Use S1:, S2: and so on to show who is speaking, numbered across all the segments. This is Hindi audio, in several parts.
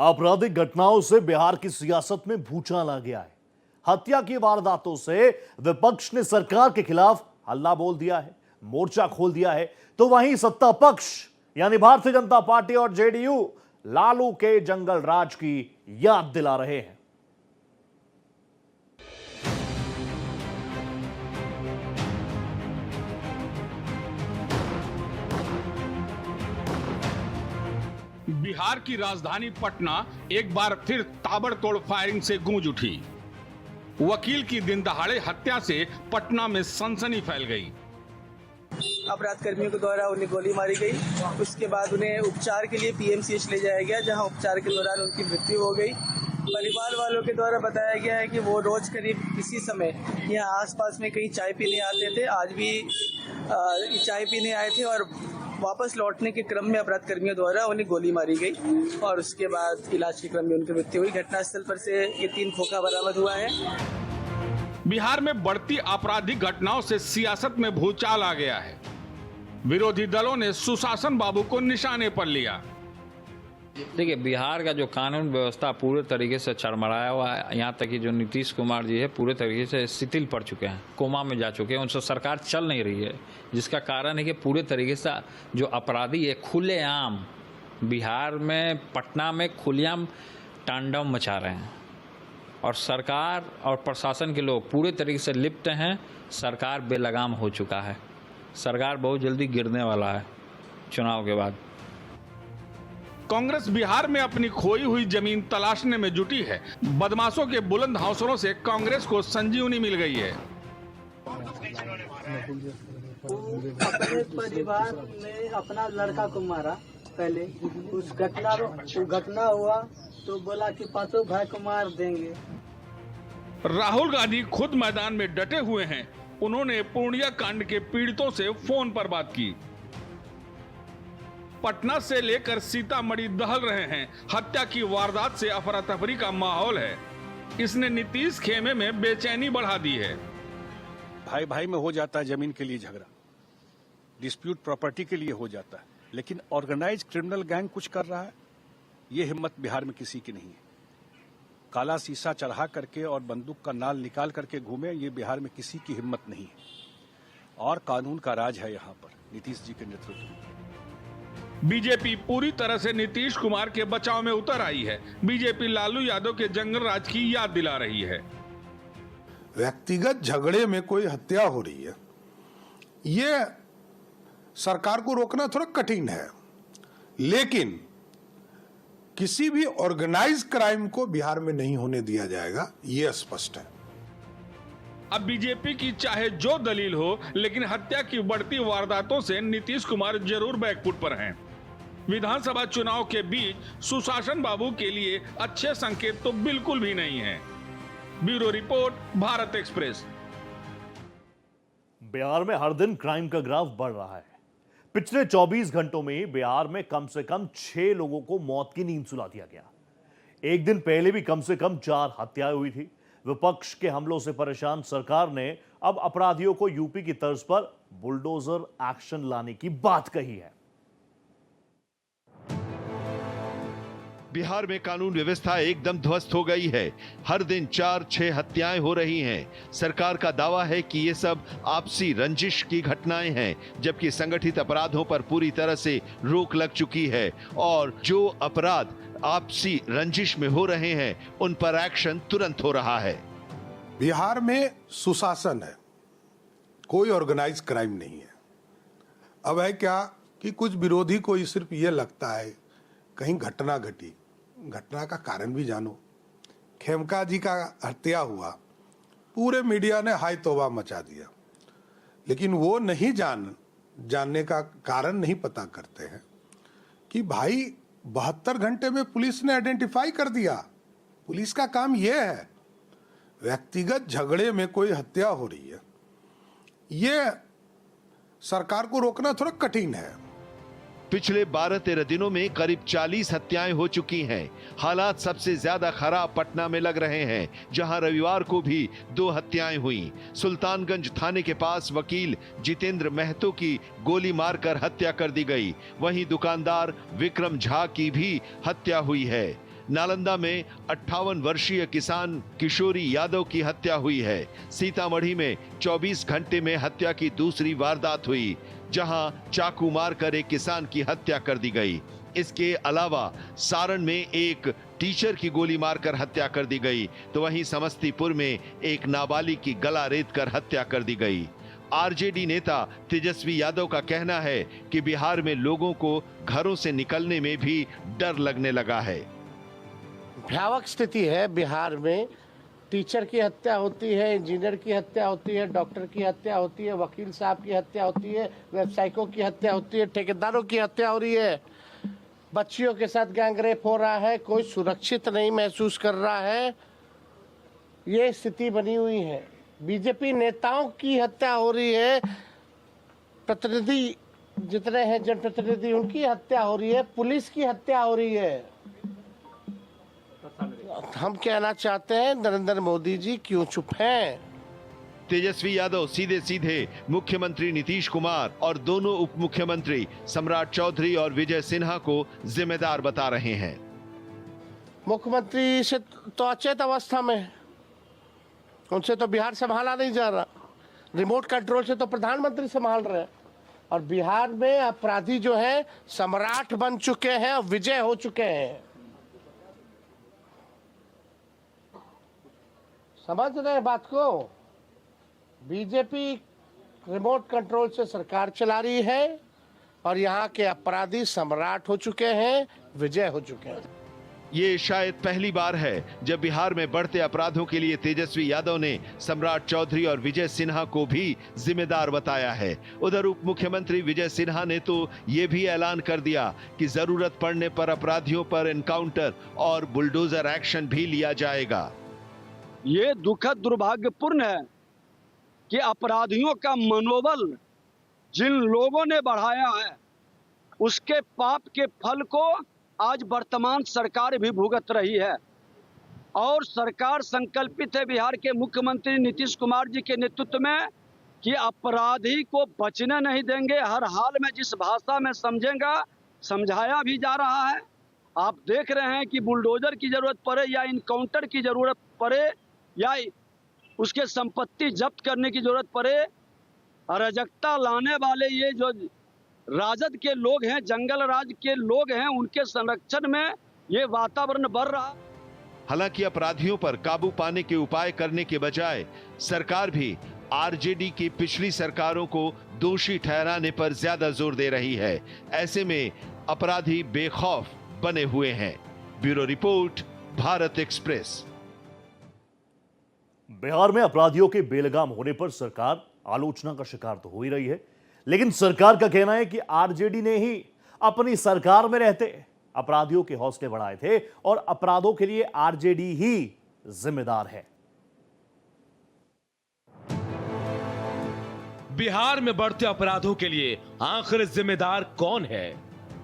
S1: आपराधिक घटनाओं से बिहार की सियासत में भूचाल आ गया है। हत्या की वारदातों से विपक्ष ने सरकार के खिलाफ हल्ला बोल दिया है, मोर्चा खोल दिया है, तो वहीं सत्ता पक्ष यानी भारतीय जनता पार्टी और जेडीयू लालू के जंगल राज की याद दिला रहे हैं।
S2: बिहार की राजधानी पटना एक बार फिर ताबड़तोड़ फायरिंग से गूंज उठी। वकील की दिन दहाड़े हत्या से पटना में सनसनी फैल गई।
S3: अपराध कर्मियों के द्वारा उन्हें गोली मारी गई। उसके बाद उन्हें उपचार के लिए पीएमसीएच ले जाया गया, जहां उपचार के दौरान उनकी मृत्यु हो गई। परिवार वालों के द्वारा बताया गया है कि वो रोज करीब इसी समय यहाँ आसपास में कहीं चाय पीने आते थे। आज भी चाय पीने आए थे और वापस लौटने के क्रम में अपराध कर्मियों द्वारा उन्हें गोली मारी गई और उसके बाद इलाज के क्रम में उनकी मृत्यु हुई। घटनास्थल पर से ये 3 खोखा बरामद हुआ है।
S2: बिहार में बढ़ती आपराधिक घटनाओं से सियासत में भूचाल आ गया है। विरोधी दलों ने सुशासन बाबू को निशाने पर लिया।
S4: देखिए, बिहार का जो कानून व्यवस्था पूरे तरीके से चरमराया हुआ है। यहाँ तक कि जो नीतीश कुमार जी है पूरे तरीके से शिथिल पड़ चुके हैं, कोमा में जा चुके हैं, उनसे सरकार चल नहीं रही है। जिसका कारण है कि पूरे तरीके से जो अपराधी है खुलेआम बिहार में, पटना में खुलेआम तांडव मचा रहे हैं और सरकार और प्रशासन के लोग पूरे तरीके से लिप्त हैं। सरकार बेलगाम हो चुका है। सरकार बहुत जल्दी गिरने वाला है चुनाव के बाद।
S2: कांग्रेस बिहार में अपनी खोई हुई जमीन तलाशने में जुटी है। बदमाशों के बुलंद हौसलों से कांग्रेस को संजीवनी मिल गई है।
S3: अपने परिवार में अपना लड़का को मारा। पहले उस घटना हुआ तो बोला कि 5 भाई को मार देंगे।
S2: राहुल गांधी खुद मैदान में डटे हुए हैं। उन्होंने पूर्णिया कांड के पीड़ितों से फोन पर बात की। पटना से लेकर सीतामढ़ी दहल रहे हैं। हत्या की वारदात से अफरा तफरी का माहौल है। इसने नीतीश खेमे में बेचैनी बढ़ा दी है।
S5: भाई भाई में हो जाता है जमीन के लिए झगड़ा, डिस्प्यूट प्रॉपर्टी के लिए हो जाता है, लेकिन ऑर्गेनाइज क्रिमिनल गैंग कुछ कर रहा है, ये हिम्मत बिहार में किसी की नहीं है। काला शीशा चढ़ा करके और बंदूक का नाल निकाल करके घूमे, ये बिहार में किसी की हिम्मत नहीं है। और कानून का राज है यहाँ पर नीतीश जी के नेतृत्व में।
S2: बीजेपी पूरी तरह से नीतीश कुमार के बचाव में उतर आई है। बीजेपी लालू यादव के जंगल राज की याद दिला रही है।
S6: व्यक्तिगत झगड़े में कोई हत्या हो रही है, ये सरकार को रोकना थोड़ा कठिन है, लेकिन किसी भी ऑर्गेनाइज क्राइम को बिहार में नहीं होने दिया जाएगा, ये स्पष्ट है।
S2: अब बीजेपी की चाहे जो दलील हो, लेकिन हत्या की बढ़ती वारदातों से नीतीश कुमार जरूर बैकफुट पर हैं। विधानसभा चुनाव के बीच सुशासन बाबू के लिए अच्छे संकेत तो बिल्कुल भी नहीं है। Bureau report, Bharat express.
S1: Bihar में हर दिन क्राइम का ग्राफ बढ़ रहा है। पिछले 24 घंटों में बिहार में कम से कम 6 लोगों को मौत की नींद सुला दिया गया। एक दिन पहले भी कम से कम 4 हत्याएं हुई थी। विपक्ष के हमलों से परेशान सरकार ने अब अपराधियों को यूपी की तर्ज पर बुलडोजर एक्शन लाने की बात कही है।
S7: बिहार में कानून व्यवस्था एकदम ध्वस्त हो गई है। हर दिन 4-6 हत्याएं हो रही हैं। सरकार का दावा है कि ये सब आपसी रंजिश की घटनाएं हैं, जबकि संगठित अपराधों पर पूरी तरह से रोक लग चुकी है और जो अपराध आपसी रंजिश में हो रहे हैं उन पर एक्शन तुरंत हो रहा है।
S6: बिहार में सुशासन है, कोई ऑर्गेनाइज क्राइम नहीं है। अब है क्या कि कुछ विरोधी को सिर्फ ये लगता है कहीं घटना घटी, घटना का कारण भी जानो। खेमका जी का हत्या हुआ, पूरे मीडिया ने हाय तौबा मचा दिया, लेकिन वो नहीं जानने का कारण नहीं पता करते हैं कि भाई 72 घंटे में पुलिस ने आइडेंटिफाई कर दिया। पुलिस का काम यह है। व्यक्तिगत झगड़े में कोई हत्या हो रही है, ये सरकार को रोकना थोड़ा कठिन है।
S7: पिछले 12-13 दिनों में करीब 40 हत्याएं हो चुकी हैं। हालात सबसे ज्यादा खराब पटना में लग रहे हैं, जहां रविवार को भी 2 हत्याएं हुई। सुल्तानगंज थाने के पास वकील जितेंद्र महतो की गोली मारकर हत्या कर दी गई। वहीं दुकानदार विक्रम झा की भी हत्या हुई है। नालंदा में 58 वर्षीय किसान किशोरी यादव की हत्या हुई है। सीतामढ़ी में 24 घंटे में हत्या की दूसरी वारदात हुई, जहां चाकू मारकर एक किसान की हत्या कर दी गई। इसके अलावा सारण में एक टीचर की गोली मारकर हत्या कर दी गई, तो वहीं समस्तीपुर में एक नाबालिग की गला रेतकर हत्या कर दी गई। आरजेडी नेता तेजस्वी यादव का कहना है कि बिहार में लोगों को घरों से निकलने में भी डर लगने लगा है।
S8: भयावह स्थिति है बिहार में। टीचर की हत्या होती है, इंजीनियर की हत्या होती है, डॉक्टर की हत्या होती है, वकील साहब की हत्या होती है, व्यवसायिकों की हत्या होती है, ठेकेदारों की हत्या हो रही है, बच्चियों के साथ गैंगरेप हो रहा है, कोई सुरक्षित नहीं महसूस कर रहा है। ये स्थिति बनी हुई है। बीजेपी नेताओं की हत्या हो रही है, प्रतिनिधि जितने हैं जनप्रतिनिधि उनकी हत्या हो रही है, पुलिस की हत्या हो रही है। हम कहना चाहते हैं नरेंद्र मोदी जी क्यों चुप हैं?
S7: तेजस्वी यादव सीधे सीधे मुख्यमंत्री नीतीश कुमार और दोनों उप मुख्यमंत्री सम्राट चौधरी और विजय सिन्हा को जिम्मेदार बता रहे हैं।
S8: मुख्यमंत्री से तो अचेत अवस्था में है, उनसे तो बिहार संभाला नहीं जा रहा। रिमोट कंट्रोल से तो प्रधानमंत्री संभाल रहे हैं। और बिहार में अपराधी जो है सम्राट बन चुके हैं और विजय हो चुके हैं। समझ रहे हैं बात को? बीजेपी रिमोट कंट्रोल से सरकार चला रही है और यहाँ के अपराधी सम्राट हो चुके हैं, विजय हो चुके हैं।
S7: ये शायद पहली बार है जब बिहार में बढ़ते अपराधों के लिए तेजस्वी यादव ने सम्राट चौधरी और विजय सिन्हा को भी जिम्मेदार बताया है। उधर उप मुख्यमंत्री विजय सिन्हा ने तो ये भी ऐलान कर दिया कि जरूरत पड़ने पर अपराधियों पर एनकाउंटर और बुलडोजर एक्शन भी लिया जाएगा।
S9: ये दुखद दुर्भाग्यपूर्ण है कि अपराधियों का मनोबल जिन लोगों ने बढ़ाया है, उसके पाप के फल को आज वर्तमान सरकार भी भुगत रही है। और सरकार संकल्पित है बिहार के मुख्यमंत्री नीतीश कुमार जी के नेतृत्व में कि अपराधी को बचने नहीं देंगे। हर हाल में जिस भाषा में समझेगा, समझाया भी जा रहा है। आप देख रहे हैं कि बुलडोजर की जरूरत पड़े या इनकाउंटर की जरूरत पड़े या उसके संपत्ति जब्त करने की जरूरत पड़े, अराजकता लाने वाले ये जो राजद के लोग हैं, जंगल राज के लोग हैं, उनके संरक्षण में ये वातावरण बढ़ रहा।
S7: हालांकि अपराधियों पर काबू पाने के उपाय करने के बजाय सरकार भी आरजेडी की पिछली सरकारों को दोषी ठहराने पर ज्यादा जोर दे रही है। ऐसे में अपराधी बेखौफ बने हुए हैं। Bureau report, Bharat express.
S1: Bihar में अपराधियों के बेलगाम होने पर सरकार आलोचना का शिकार तो हो ही रही है, लेकिन सरकार का कहना है कि आरजेडी ने ही अपनी सरकार में रहते अपराधियों के हौसले बढ़ाए थे और अपराधों के लिए आरजेडी ही जिम्मेदार है।
S10: बिहार में बढ़ते अपराधों के लिए आखिर जिम्मेदार कौन है?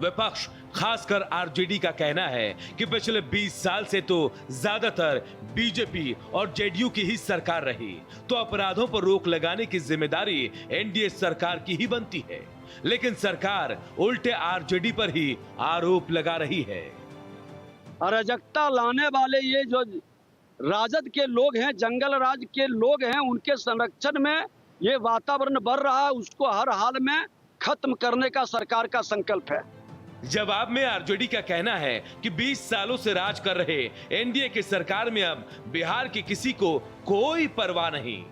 S10: विपक्ष खासकर आरजेडी का कहना है कि पिछले 20 साल से तो ज्यादातर बीजेपी और जेडीयू की ही सरकार रही, तो अपराधों पर रोक लगाने की जिम्मेदारी एनडीए सरकार की ही बनती है। लेकिन सरकार उल्टे आरजेडी पर ही आरोप लगा रही है।
S9: अराजकता लाने वाले ये जो राजद के लोग हैं, जंगल राज के लोग हैं, उनके संरक्षण में ये वातावरण बढ़ रहा है। उसको हर हाल में खत्म करने का सरकार का संकल्प है।
S10: जवाब में आरजेडी का कहना है कि 20 सालों से राज कर रहे एनडीए की सरकार में अब बिहार के किसी को कोई परवाह नहीं।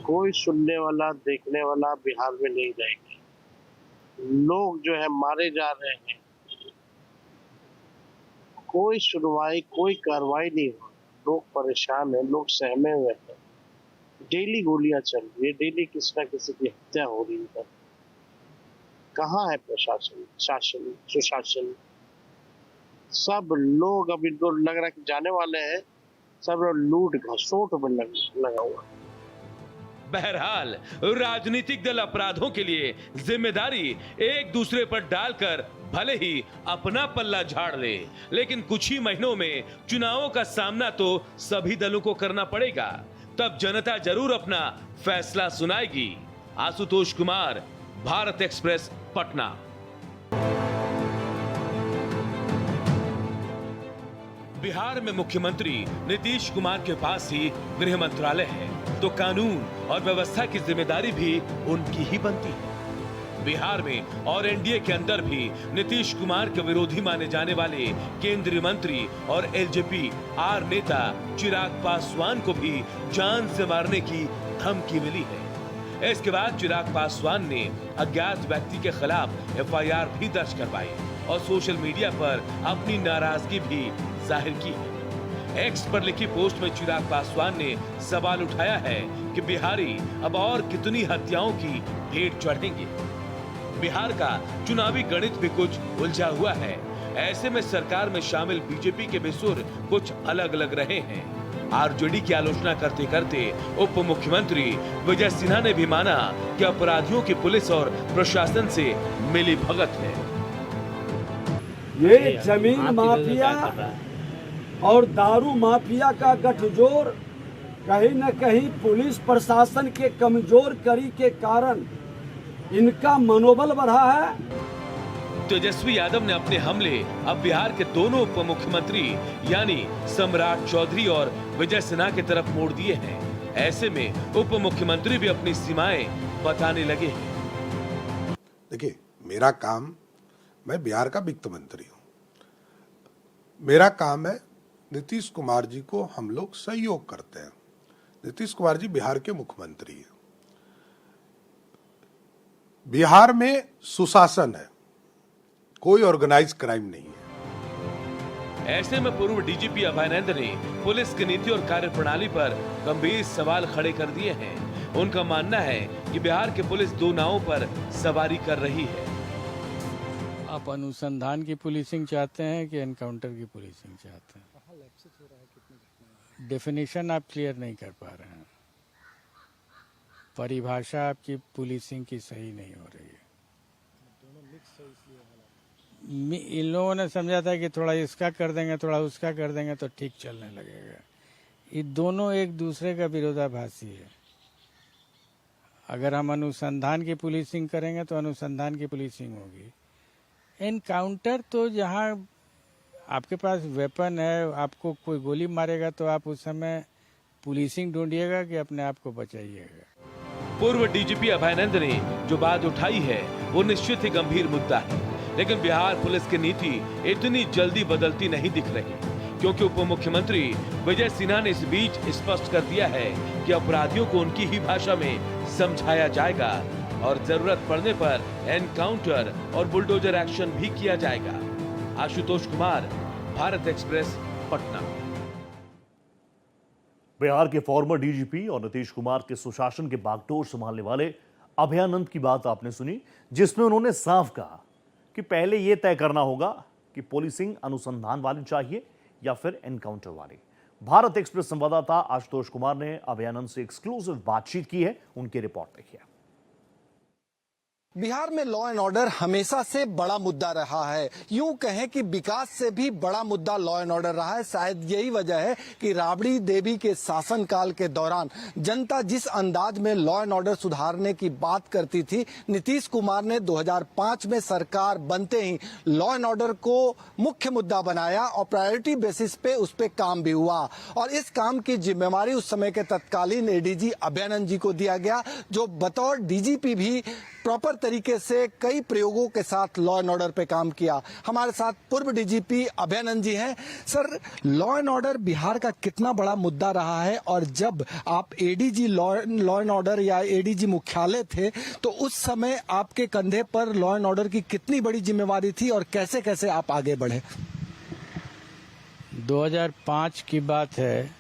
S8: कोई सुनने वाला, देखने वाला बिहार में नहीं रहेगी। लोग जो है मारे जा रहे हैं, कोई सुनवाई, कोई कार्रवाई नहीं हो। लोग परेशान हैं, लोग सहमे हुए हैं। डेली गोलियां चल रही है, डेली किसी न किसी की हत्या हो रही है। कहाँ है प्रशासन, शासन, सुशासन? सब लोग अब इनको लग रहा है कि जाने वाले हैं, सब लोग लूट घसोट में लगा हुआ।
S10: बहरहाल राजनीतिक दल अपराधों के लिए जिम्मेदारी एक दूसरे पर डालकर भले ही अपना पल्ला झाड़ ले, लेकिन कुछ ही महीनों में चुनावों का सामना तो सभी दलों को करना पड़ेगा। तब जनता जरूर अपना फैसला सुनाएगी। आशुतोष कुमार, भारत एक्सप्रेस, पटना। बिहार में मुख्यमंत्री नीतीश कुमार के पास ही गृह मंत्रालय है, तो कानून और व्यवस्था की जिम्मेदारी भी उनकी ही बनती है। बिहार में और एनडीए के अंदर भी नीतीश कुमार के विरोधी माने जाने वाले केंद्रीय मंत्री और एलजेपी आर नेता चिराग पासवान को भी जान से मारने की धमकी मिली है। इसके बाद चिराग पासवान ने अज्ञात व्यक्ति के खिलाफ एफआईआर भी दर्ज करवाई और सोशल मीडिया पर अपनी नाराजगी भी जाहिर की है। एक्स पर लिखी पोस्ट में चिराग पासवान ने सवाल उठाया है कि बिहारी अब और कितनी हत्याओं की भेंट चढ़ेंगे। बिहार का चुनावी गणित भी कुछ उलझा हुआ है। ऐसे में सरकार में शामिल बीजेपी के बेसुर कुछ अलग अलग रहे हैं। आरजेडी की आलोचना करते करते उप मुख्यमंत्री विजय सिन्हा ने भी माना कि अपराधियों की पुलिस और प्रशासन से मिली भगत है।
S11: ये जमीन माफिया और दारू माफिया का गठजोड़ कहीं न कहीं पुलिस प्रशासन के कमजोर कड़ी के कारण इनका मनोबल बढ़ा है।
S10: तेजस्वी यादव ने अपने हमले अब बिहार के दोनों उप मुख्यमंत्री यानी सम्राट चौधरी और विजय सिन्हा की तरफ मोड़ दिए हैं। ऐसे में उप मुख्यमंत्री भी अपनी सीमाएं बताने लगे हैं।
S6: देखिए, मेरा काम, मैं बिहार का वित्त मंत्री हूं। मेरा काम है नीतीश कुमार जी को हम लोग सहयोग करते हैं। नीतीश कुमार जी बिहार के मुख्यमंत्री हैं। बिहार में सुशासन है, कोई ऑर्गेनाइज क्राइम नहीं है।
S10: ऐसे में पूर्व डीजीपी अभयानंद ने पुलिस की नीति और कार्यप्रणाली पर गंभीर सवाल खड़े कर दिए हैं। उनका मानना है कि बिहार की पुलिस दो नावों पर सवारी कर रही है।
S11: आप अनुसंधान की पुलिसिंग चाहते हैं कि एनकाउंटर की पुलिसिंग चाहते हैं? डेफिनेशन आप क्लियर नहीं कर पा रहे हैं। परिभाषा आपकी पुलिसिंग की सही नहीं हो रही है। इन लोगों ने समझा था कि थोड़ा इसका कर देंगे, थोड़ा उसका कर देंगे तो ठीक चलने लगेगा। ये दोनों एक दूसरे का विरोधाभासी है। अगर हम अनुसंधान की पुलिसिंग करेंगे तो अनुसंधान की पुलिसिंग होगी। एनकाउंटर तो जहाँ आपके पास वेपन है, आपको कोई गोली मारेगा तो आप उस समय पुलिसिंग ढूंढिएगा कि अपने आप को बचाइएगा।
S10: पूर्व डीजीपी अभयानंद ने जो बात उठाई है वो निश्चित ही गंभीर मुद्दा है, लेकिन बिहार पुलिस की नीति इतनी जल्दी बदलती नहीं दिख रही, क्योंकि उप मुख्यमंत्री विजय सिन्हा ने इस बीच स्पष्ट कर दिया है कि अपराधियों को उनकी ही भाषा में समझाया जाएगा और जरूरत पड़ने पर एनकाउंटर और बुलडोजर एक्शन भी किया जाएगा। आशुतोष कुमार, भारत एक्सप्रेस, पटना।
S1: बिहार के फॉर्मर डीजीपी और नीतीश कुमार के सुशासन के बागडोर संभालने वाले अभयानंद की बात आपने सुनी, जिसमें उन्होंने साफ कहा कि पहले यह तय करना होगा कि पुलिसिंग अनुसंधान वाली चाहिए या फिर एनकाउंटर वाली। भारत एक्सप्रेस संवाददाता आशुतोष कुमार ने अभयानंद से एक्सक्लूसिव बातचीत की है, उनकी रिपोर्ट देखिए।
S12: बिहार में लॉ एंड ऑर्डर हमेशा से बड़ा मुद्दा रहा है। यूं कहें कि विकास से भी बड़ा मुद्दा लॉ एंड ऑर्डर रहा है। शायद यही वजह है कि राबड़ी देवी के शासनकाल के दौरान जनता जिस अंदाज में लॉ एंड ऑर्डर सुधारने की बात करती थी, नीतीश कुमार ने 2005 में सरकार बनते ही लॉ एंड ऑर्डर को मुख्य मुद्दा बनाया और प्रायोरिटी बेसिस पे उस पे काम भी हुआ। और इस काम की जिम्मेवारी उस समय के तत्कालीन एडीजी अभयानंद जी को दिया गया, जो बतौर डीजीपी भी प्रॉपर तरीके से कई प्रयोगों के साथ लॉ एंड ऑर्डर पे काम किया। हमारे साथ पूर्व डीजीपी अभयानंद जी हैं। Sir, law and order Bihar का कितना बड़ा मुद्दा रहा है, और जब आप एडीजी लॉ एंड ऑर्डर या एडीजी मुख्यालय थे तो उस समय आपके कंधे पर लॉ एंड ऑर्डर की कितनी बड़ी जिम्मेवारी थी और कैसे कैसे आप आगे बढ़े?
S11: 2005 की बात है,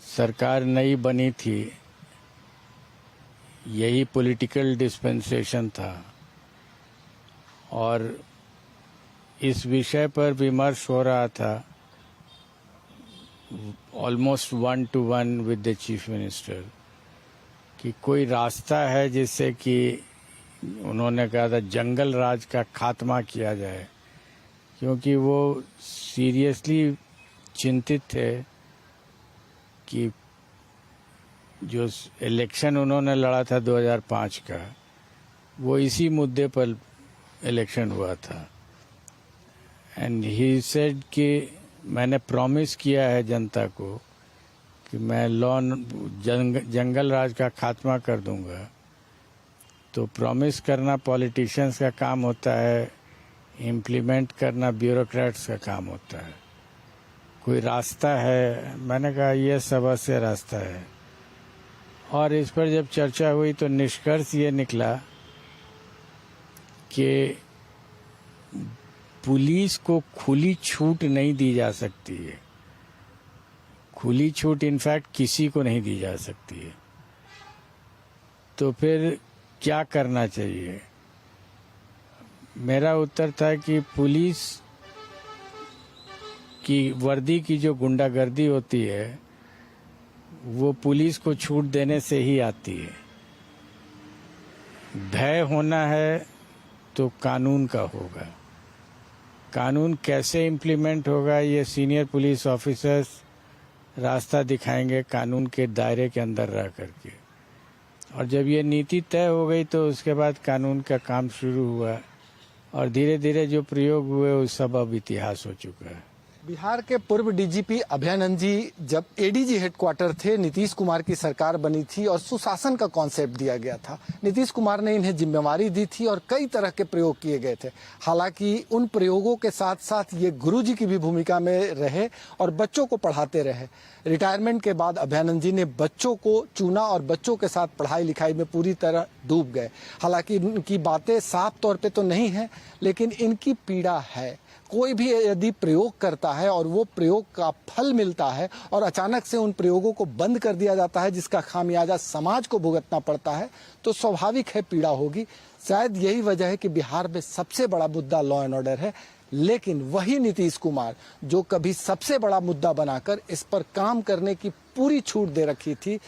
S11: सरकार नई बनी थी, यही पॉलिटिकल डिस्पेंसेशन था और इस विषय पर विमर्श हो रहा था almost 1-to-1 with the chief minister कि कोई रास्ता है जिससे कि उन्होंने कहा था जंगल राज का खात्मा किया जाए, क्योंकि वो सीरियसली चिंतित थे कि जो इलेक्शन उन्होंने लड़ा था 2005 का, वो इसी मुद्दे पर इलेक्शन हुआ था। एंड ही सेड कि मैंने प्रॉमिस किया है जनता को कि मैं जंगल राज का खात्मा कर दूंगा। तो प्रॉमिस करना पॉलिटिशियंस का काम होता है, इम्प्लीमेंट करना ब्यूरोक्रेट्स का काम होता है। कोई रास्ता है? मैंने कहा यह सबसे रास्ता है। और इस पर जब चर्चा हुई तो निष्कर्ष ये निकला कि पुलिस को खुली छूट नहीं दी जा सकती है। खुली छूट इनफैक्ट किसी को नहीं दी जा सकती है। तो फिर क्या करना चाहिए? मेरा उत्तर था कि पुलिस की वर्दी की जो गुंडागर्दी होती है वो पुलिस को छूट देने से ही आती है। भय होना है तो कानून का होगा। कानून कैसे इम्प्लीमेंट होगा ये सीनियर पुलिस ऑफिसर्स रास्ता दिखाएंगे कानून के दायरे के अंदर रह करके। और जब ये नीति तय हो गई तो उसके बाद कानून का काम शुरू हुआ और धीरे धीरे जो प्रयोग हुए वो सब अब इतिहास हो चुका है।
S12: बिहार के पूर्व डीजीपी अभयानंद जी जब एडीजी हेडक्वार्टर थे, नीतीश कुमार की सरकार बनी थी और सुशासन का कॉन्सेप्ट दिया गया था। नीतीश कुमार ने इन्हें जिम्मेवारी दी थी और कई तरह के प्रयोग किए गए थे। हालांकि उन प्रयोगों के साथ साथ ये गुरुजी की भी भूमिका में रहे और बच्चों को पढ़ाते रहे। रिटायरमेंट के बाद अभयानंद जी ने बच्चों को चुना और बच्चों के साथ पढ़ाई लिखाई में पूरी तरह डूब गए। हालांकि उनकी बातें साफ तौर पे तो नहीं है, लेकिन इनकी पीड़ा है। कोई भी यदि प्रयोग करता है और वो प्रयोग का फल मिलता है और अचानक से उन प्रयोगों को बंद कर दिया जाता है जिसका खामियाजा समाज को भुगतना पड़ता है, तो स्वाभाविक है पीड़ा होगी। शायद यही वजह है कि बिहार में सबसे बड़ा मुद्दा लॉ एंड ऑर्डर है। लेकिन वही नीतीश कुमार जो कभी सबसे बड़ा मुद्दा बनाकर इस पर काम करने की पूरी छूट दे रखी थी,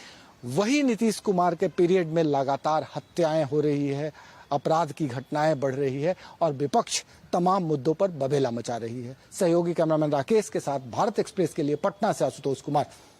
S12: वही नीतीश कुमार के पीरियड में लगातार हत्याएं हो रही है, अपराध की घटनाएं बढ़ रही है और विपक्ष तमाम मुद्दों पर बबेला मचा रही है। सहयोगी कैमरामैन राकेश के साथ भारत एक्सप्रेस के लिए पटना से आशुतोष कुमार।